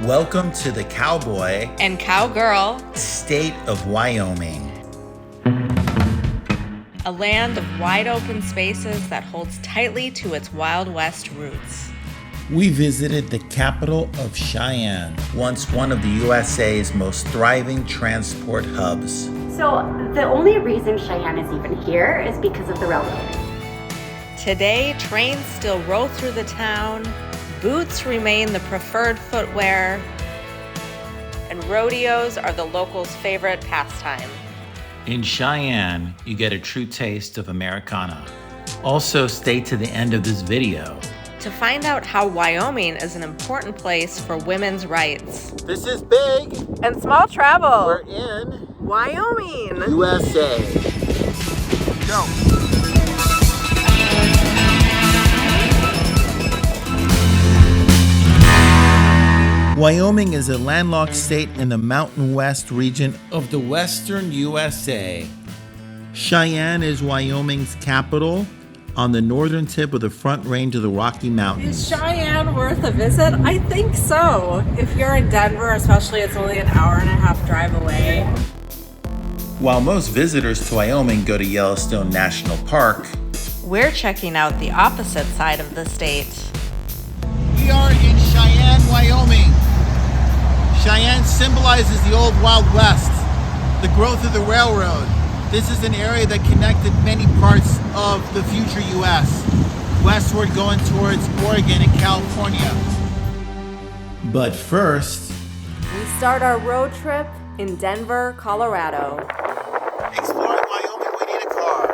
Welcome to the Cowboy and Cowgirl state of Wyoming. A land of wide open spaces that holds tightly to its Wild West roots. We visited the capital of Cheyenne, once one of the USA's most thriving transport hubs. So the only reason Cheyenne is even here is because of the railroad. Today, trains still roll through the town, boots remain the preferred footwear, and rodeos are the locals' favorite pastime. In Cheyenne, you get a true taste of Americana. Also, stay to the end of this video to find out how Wyoming is an important place for women's rights. This is big and small travel. We're in Wyoming, USA. Go. Wyoming is a landlocked state in the Mountain West region of the western USA. Cheyenne is Wyoming's capital on the northern tip of the Front Range of the Rocky Mountains. Is Cheyenne worth a visit? I think so. If you're in Denver, especially, it's only an hour and a half drive away. While most visitors to Wyoming go to Yellowstone National Park, we're checking out the opposite side of the state. We are in Cheyenne, Wyoming. Cheyenne symbolizes the old Wild West, the growth of the railroad. This is an area that connected many parts of the future U.S. westward going towards Oregon and California. But first, we start our road trip in Denver, Colorado. Exploring Wyoming, we need a car.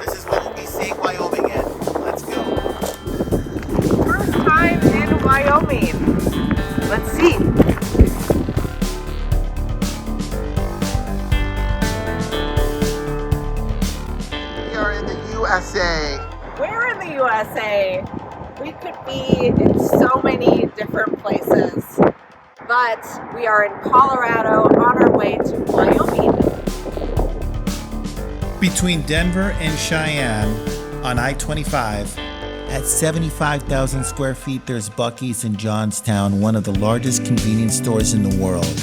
This is what we'll be seeing Wyoming in. Let's go. First time in Wyoming. Let's see. We are in the USA. We're in the USA. We could be in so many different places, but we are in Colorado on our way to Wyoming. Between Denver and Cheyenne on I-25, at 75,000 square feet, there's Buc-ee's in Johnstown, one of the largest convenience stores in the world.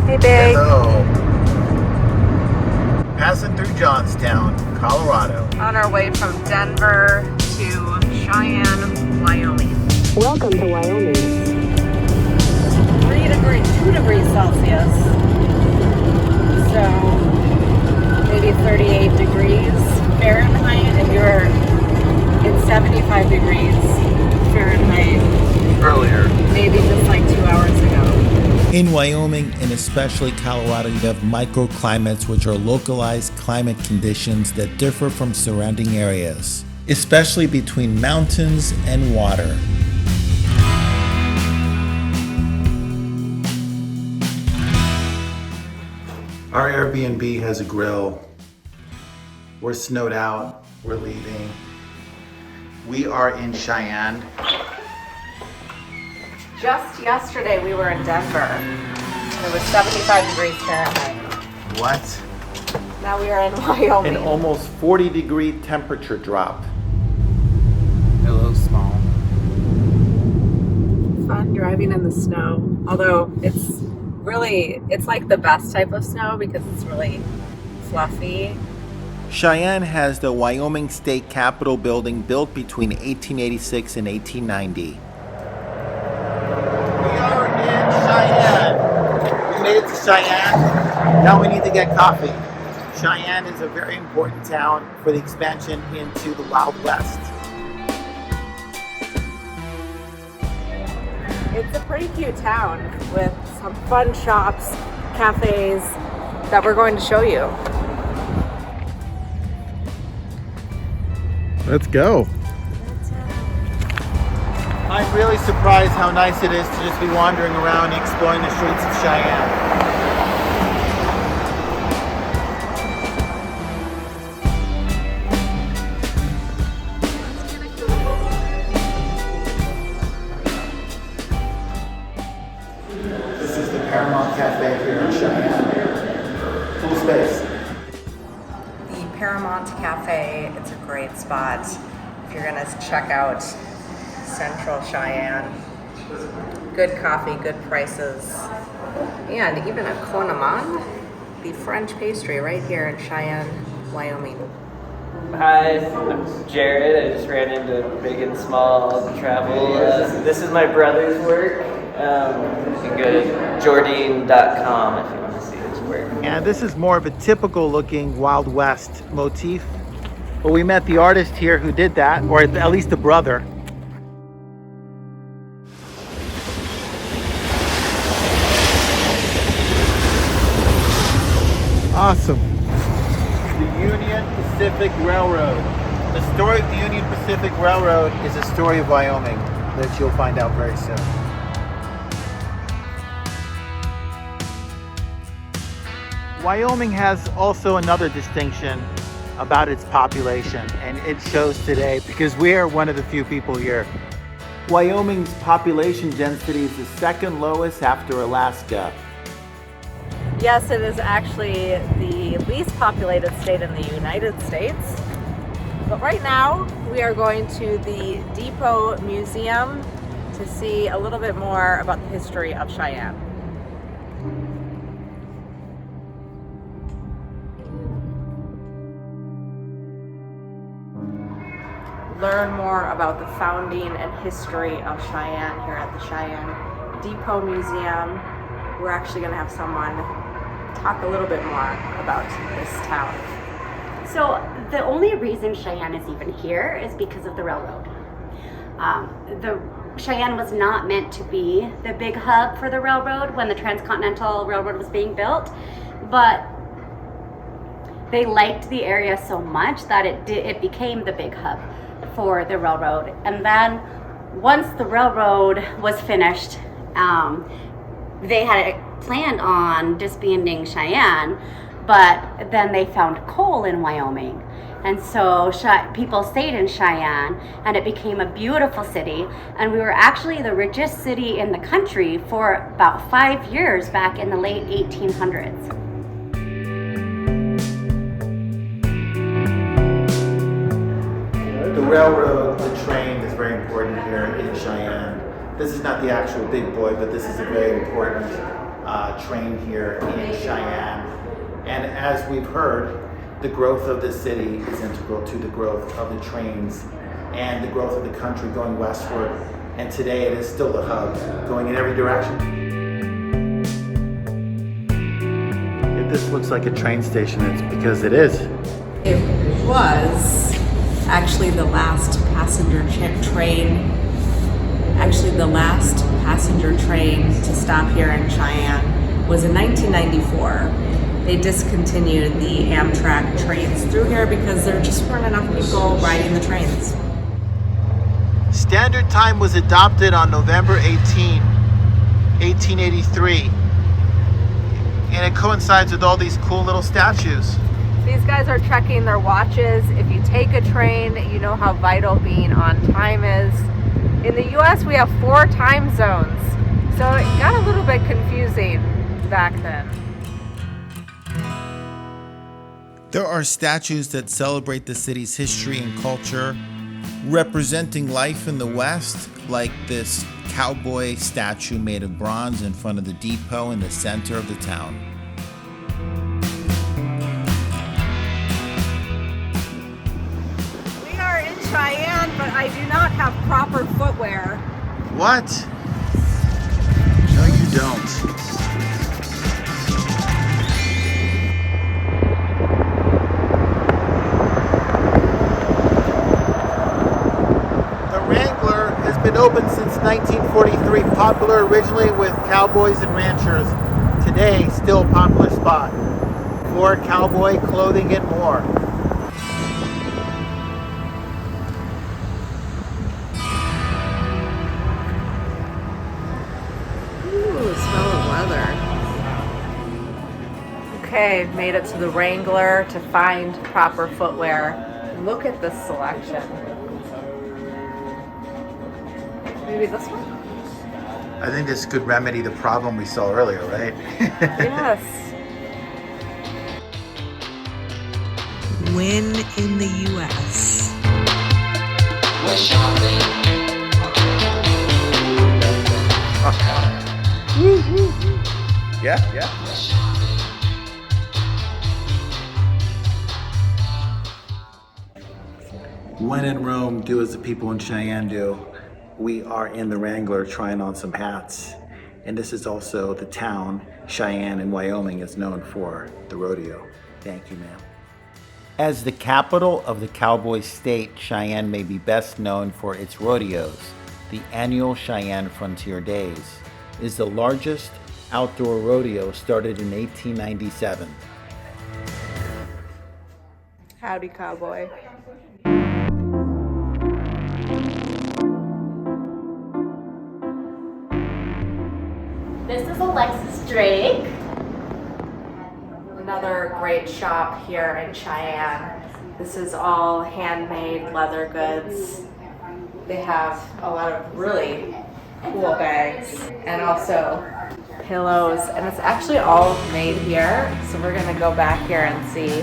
Hey, babe. Hello. Passing through Johnstown, Colorado. On our way from Denver to Cheyenne, Wyoming. Welcome to Wyoming. 2 degrees Celsius. So maybe 38 degrees Fahrenheit, and you're in 75 degrees Fahrenheit Earlier. maybe just like 2 hours ago. In Wyoming, and especially Colorado, you have microclimates, which are localized climate conditions that differ from surrounding areas, especially between mountains and water. Our Airbnb has a grill. We're snowed out. We're leaving. We are in Cheyenne. Just yesterday we were in Denver. It was 75 degrees Fahrenheit. What? Now we are in Wyoming. An almost 40-degree temperature drop. Hello, small. Fun driving in the snow. Although it's like the best type of snow because it's really fluffy. Cheyenne has the Wyoming State Capitol building built between 1886 and 1890. We are in Cheyenne. We made it to Cheyenne. Now we need to get coffee. Cheyenne is a very important town for the expansion into the Wild West. It's a pretty cute town with some fun shops, cafes that we're going to show you. Let's go. I'm really surprised how nice it is to just be wandering around and exploring the streets of Cheyenne. This is the Paramount Cafe here in Cheyenne. Full space. The Paramount Cafe, it's a great spot. if you're gonna check out Central Cheyenne. Good coffee, good prices, and even a Conamon, the French pastry right here in Cheyenne, Wyoming. Hi, I'm Jared. I just ran into Big and Small Travel. This is my brother's work. You can go to Jordine.com if you want to see his work. And this is more of a typical looking Wild West motif. But we met the artist here who did that, or at least the brother. Awesome. The Union Pacific Railroad. The story of the Union Pacific Railroad is a story of Wyoming that you'll find out very soon. Wyoming has also another distinction about its population, and it shows today because we are one of the few people here. Wyoming's population density is the second lowest after Alaska. Yes, it is actually the least populated state in the United States. But right now, we are going to the Depot Museum to see a little bit more about the history of Cheyenne. Learn more about the founding and history of Cheyenne here at the Cheyenne Depot Museum. We're actually going to have someone talk a little bit more about this town. So the only reason Cheyenne is even here is because of the railroad. The Cheyenne was not meant to be the big hub for the railroad when the Transcontinental Railroad was being built, but they liked the area so much that it became the big hub for the railroad. And then once the railroad was finished, they had planned on disbanding Cheyenne, but then they found coal in Wyoming. And so people stayed in Cheyenne, and it became a beautiful city. And we were actually the richest city in the country for about 5 years back in the late 1800s. The railroad, the train is very important here in Cheyenne. This is not the actual big boy, but this is a very important train here in Cheyenne. And as we've heard, the growth of the city is integral to the growth of the trains and the growth of the country going westward. And today it is still the hub, going in every direction. If this looks like a train station, it's because it is. It was actually the last passenger train. Actually, the last passenger train to stop here in Cheyenne was in 1994. They discontinued the Amtrak trains through here because there just weren't enough people riding the trains. Standard Time was adopted on November 18, 1883. And it coincides with all these cool little statues. These guys are checking their watches. If you take a train, you know how vital being on time is. In the US, we have 4 time zones, so it got a little bit confusing back then. There are statues that celebrate the city's history and culture, representing life in the West, like this cowboy statue made of bronze in front of the depot in the center of the town. We are in Cheyenne, but I do not have proper footwear. What? No, you don't. The Wrangler has been open since 1943, popular originally with cowboys and ranchers. Today, still a popular spot for cowboy clothing and more. Ooh, smell of leather. Okay, made it to the Wrangler to find proper footwear. Look at this selection. Maybe this one? I think this could remedy the problem we saw earlier, right? Yes. Win in the US. Yeah. When in Rome, do as the people in Cheyenne do. We are in the Wrangler trying on some hats. And this is also the town Cheyenne in Wyoming is known for, the rodeo. Thank you, ma'am. As the capital of the Cowboy state, Cheyenne may be best known for its rodeos. The annual Cheyenne Frontier Days is the largest outdoor rodeo, started in 1897. Howdy, Cowboy. This is Alexis Drake. Another great shop here in Cheyenne. This is all handmade leather goods. They have a lot of really cool bags and also pillows, and it's actually all made here. So we're gonna go back here and see.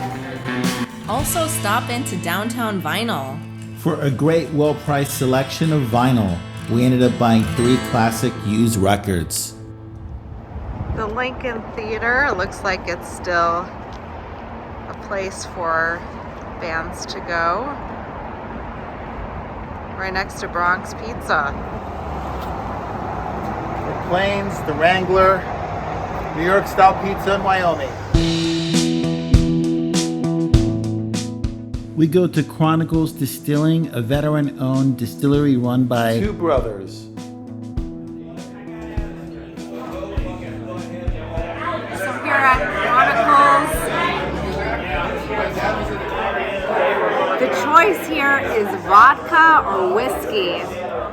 Also stop into downtown vinyl. For a great, well-priced selection of vinyl, we ended up buying 3 classic used records. The Lincoln Theater looks like it's still a place for bands to go. Right next to Bronx Pizza. The Plains, the Wrangler, New York style pizza in Wyoming. We go to Chronicles Distilling, a veteran-owned distillery run by 2 brothers. So here at Chronicles, the choice here is vodka or whiskey.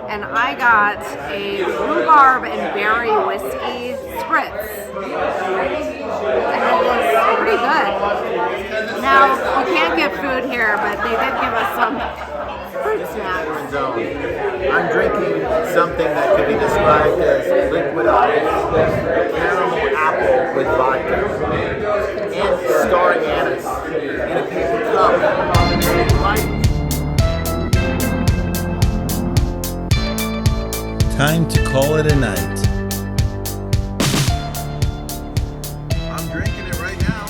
And I got a rhubarb and berry whiskey spritz. And it was pretty good. Now, you can't get food here, but they did give us some fruit snacks. I'm drinking something that could be described as liquidized caramel apple with vodka and star anise in a paper cup. Time to call it a night. I'm drinking it right now.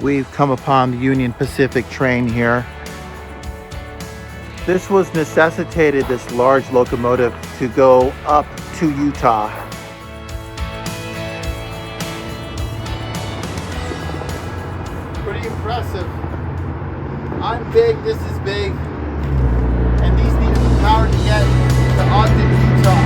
We've come upon the Union Pacific train here. This was necessitated, this large locomotive, to go up to Utah. Pretty impressive. I'm big, this is big, and these needed the power to get to Ogden, Utah.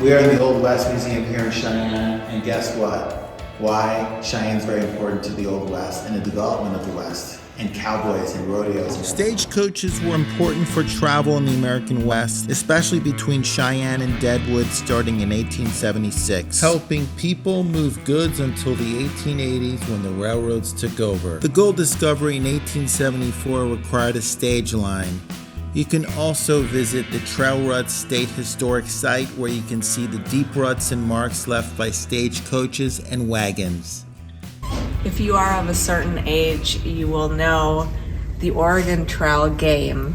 We are in the Old West Museum here in Cheyenne, and guess what? Why Cheyenne's very important to the Old West and the development of the West, and cowboys and rodeos. Stagecoaches were important for travel in the American West, especially between Cheyenne and Deadwood starting in 1876, helping people move goods until the 1880s when the railroads took over. The gold discovery in 1874 required a stage line. You can also visit the Trail Ruts State Historic Site, where you can see the deep ruts and marks left by stagecoaches and wagons. If you are of a certain age, you will know the Oregon Trail game,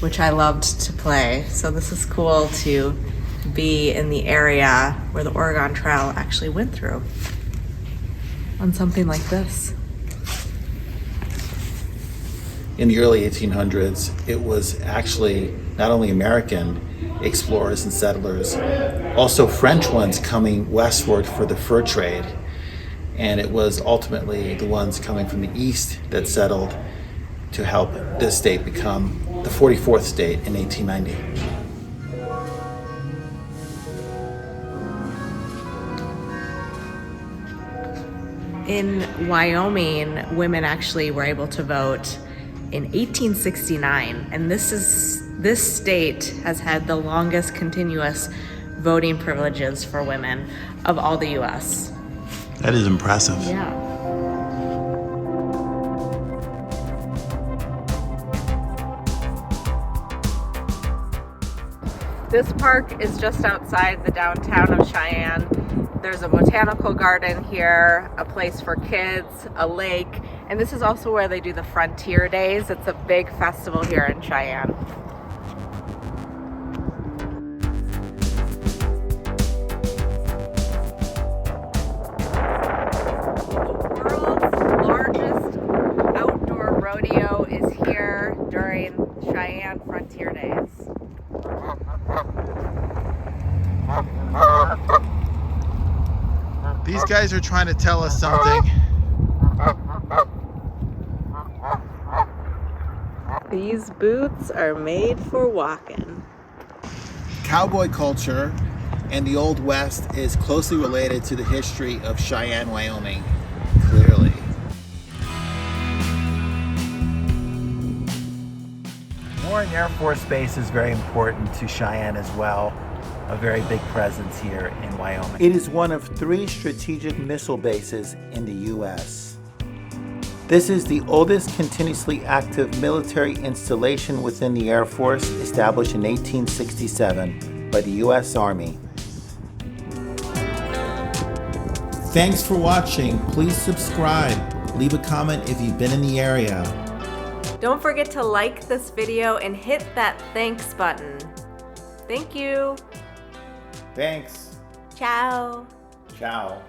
which I loved to play. So this is cool to be in the area where the Oregon Trail actually went through on something like this. In the early 1800s, it was actually not only American explorers and settlers, also French ones coming westward for the fur trade. And it was ultimately the ones coming from the east that settled to help this state become the 44th state in 1890. In Wyoming, women actually were able to vote in 1869, and this state has had the longest continuous voting privileges for women of all the U.S. That is impressive. Yeah. This park is just outside the downtown of Cheyenne. There's a botanical garden here, a place for kids, a lake, and this is also where they do the Frontier Days. It's a big festival here in Cheyenne. The world's largest outdoor rodeo is here during Cheyenne Frontier Days. These guys are trying to tell us something. These boots are made for walking. Cowboy culture and the Old West is closely related to the history of Cheyenne, Wyoming, clearly. Warren Air Force Base is very important to Cheyenne as well. A very big presence here in Wyoming. It is one of 3 strategic missile bases in the U.S. This is the oldest continuously active military installation within the Air Force, established in 1867 by the U.S. Army. Thanks for watching. Please subscribe. Leave a comment if you've been in the area. Don't forget to like this video and hit that thanks button. Thank you. Thanks. Ciao. Ciao.